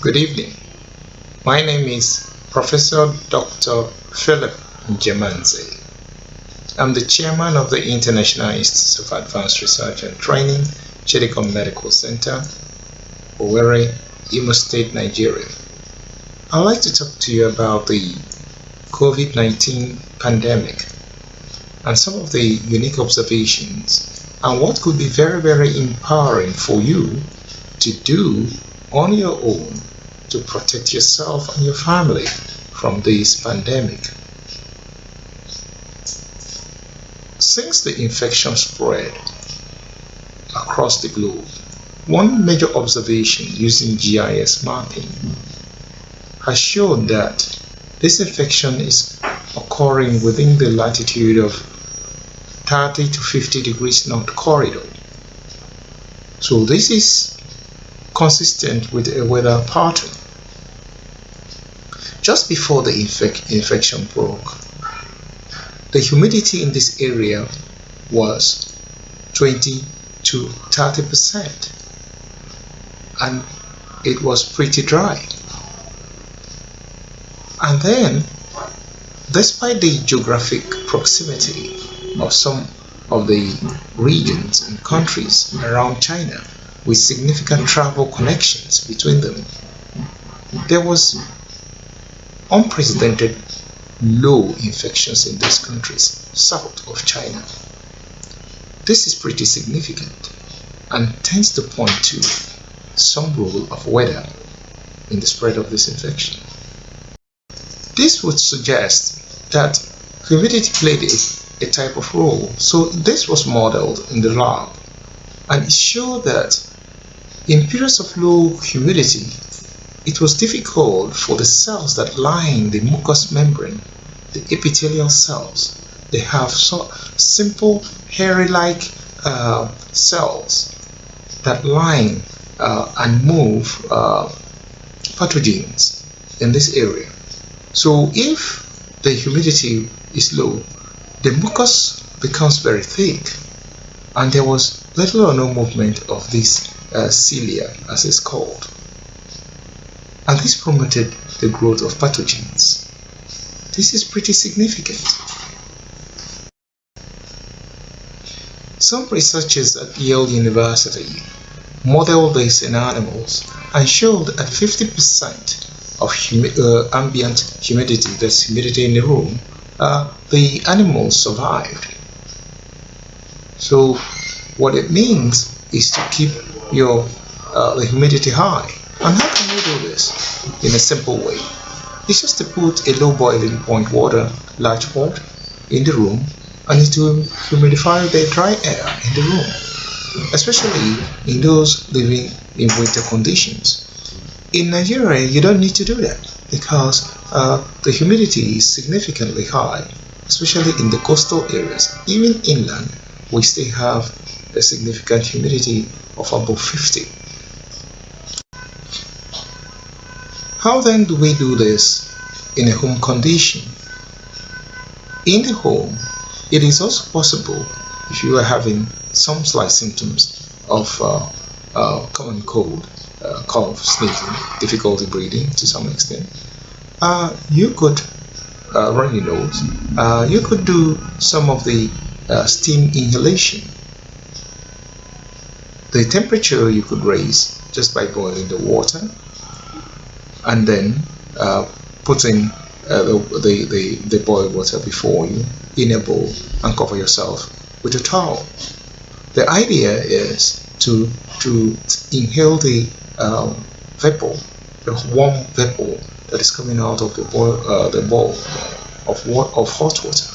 Good evening. My name is Professor Dr. Philip Njemanze. I'm the chairman of the International Institute of Advanced Research and Training, Chidicom Medical Center, Owerri, Imo State, Nigeria. I'd like to talk to you about the COVID-19 pandemic and some of the unique observations and what could be very, very empowering for you to do on your own to protect yourself and your family from this pandemic. Since the infection spread across the globe, one major observation using GIS mapping has shown that this infection is occurring within the latitude of 30 to 50 degrees north corridor. So this is consistent with a weather pattern. Just before the infection broke, the humidity in this area was 20 to 30%, and it was pretty dry. And then, despite the geographic proximity of some of the regions and countries around China, with significant travel connections between them, there was unprecedented low infections in these countries south of China. This is pretty significant and tends to point to some role of weather in the spread of this infection. This would suggest that humidity played a type of role. So this was modeled in the lab, and it showed that in periods of low humidity, it was difficult for the cells that line the mucous membrane, the epithelial cells. They have simple hairy-like cells that line and move pathogens in this area. So if the humidity is low, the mucus becomes very thick, and there was little or no movement of this cilia, as it's called. And this promoted the growth of pathogens. This is pretty significant. Some researchers at Yale University modeled this in animals and showed at 50% of ambient humidity, that's humidity in the room, the animals survived. So what it means is to keep the humidity high. And how can we do this? In a simple way. It's just to put a low boiling point water, large pot, in the room, and it will humidify the dry air in the room, especially in those living in winter conditions. In Nigeria, you don't need to do that because the humidity is significantly high, especially in the coastal areas. Even inland, we still have a significant humidity of above 50. How then do we do this in a home condition? In the home, it is also possible if you are having some slight symptoms of common cold, cough, sneezing, difficulty breathing to some extent. You could run your nose. You could do some of the steam inhalation. The temperature you could raise just by boiling the water and then putting the boiled water before you in a bowl and cover yourself with a towel. The idea is to inhale the vapor, the warm vapor that is coming out of the bowl of hot water.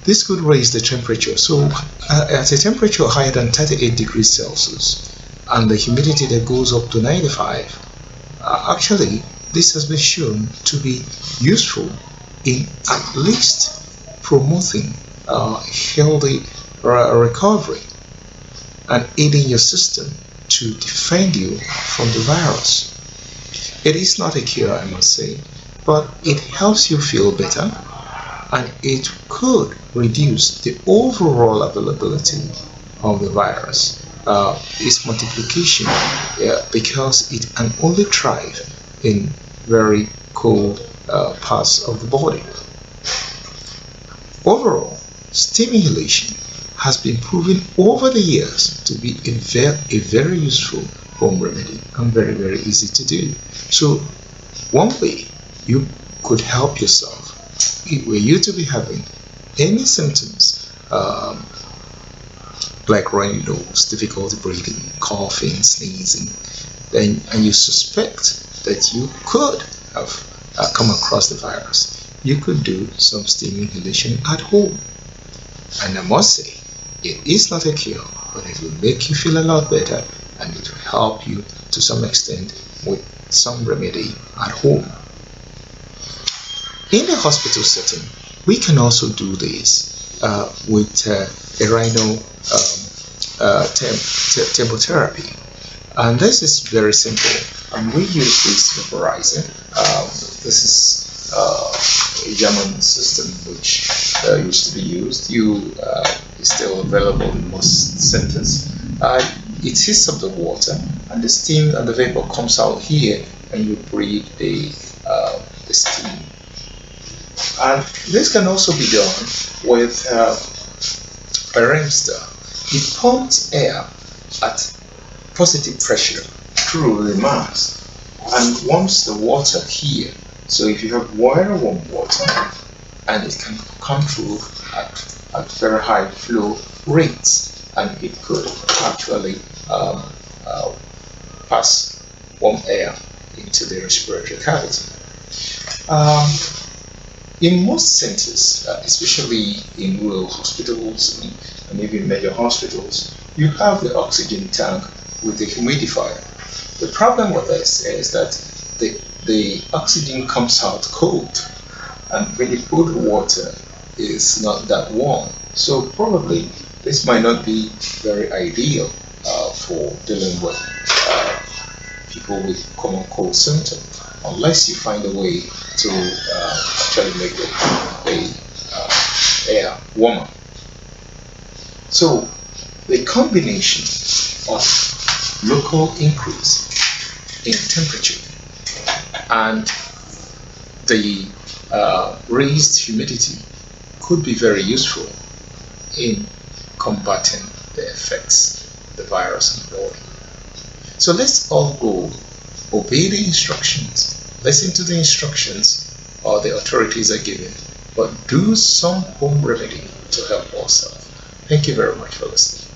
This could raise the temperature. So at a temperature higher than 38 degrees Celsius and the humidity that goes up to 95, actually this has been shown to be useful in at least promoting healthy recovery and aiding your system to defend you from the virus. It is not a cure, I must say, but it helps you feel better, and it could reduce the overall availability of the virus is multiplication, because it can only thrive in very cold parts of the body. Overall, steam inhalation has been proven over the years to be a very useful home remedy and very, very easy to do. So one way you could help yourself, were you to be having any symptoms like runny nose, difficulty breathing, coughing, sneezing, and you suspect that you could have come across the virus, you could do some steam inhalation at home. And I must say, it is not a cure, but it will make you feel a lot better, and it will help you to some extent with some remedy at home. In the hospital setting, we can also do this with a rhino chemotherapy, and this is very simple. And we use this vaporizer. This is a German system which used to be used. Is still available in most centers. It heats up the water, and the steam and the vapor comes out here, and you breathe the steam. And this can also be done with a Remster. It pumps air at positive pressure through the mask and warms the water here. So if you have warm water, and it can come through at very high flow rates, and it could actually pass warm air into the respiratory cavity. In most centers, especially in rural hospitals and even major hospitals, you have the oxygen tank with the humidifier. The problem with this is that the oxygen comes out cold, and when you put water, is not that warm. So probably this might not be very ideal for dealing with people with common cold symptoms, unless you find a way to actually make the air warmer. So the combination of local increase in temperature and the raised humidity could be very useful in combating the effects of the virus in the body. So let's all go obey the instructions, listen to the instructions or the authorities are giving, but do some home remedy to help ourselves. Thank you very much for listening.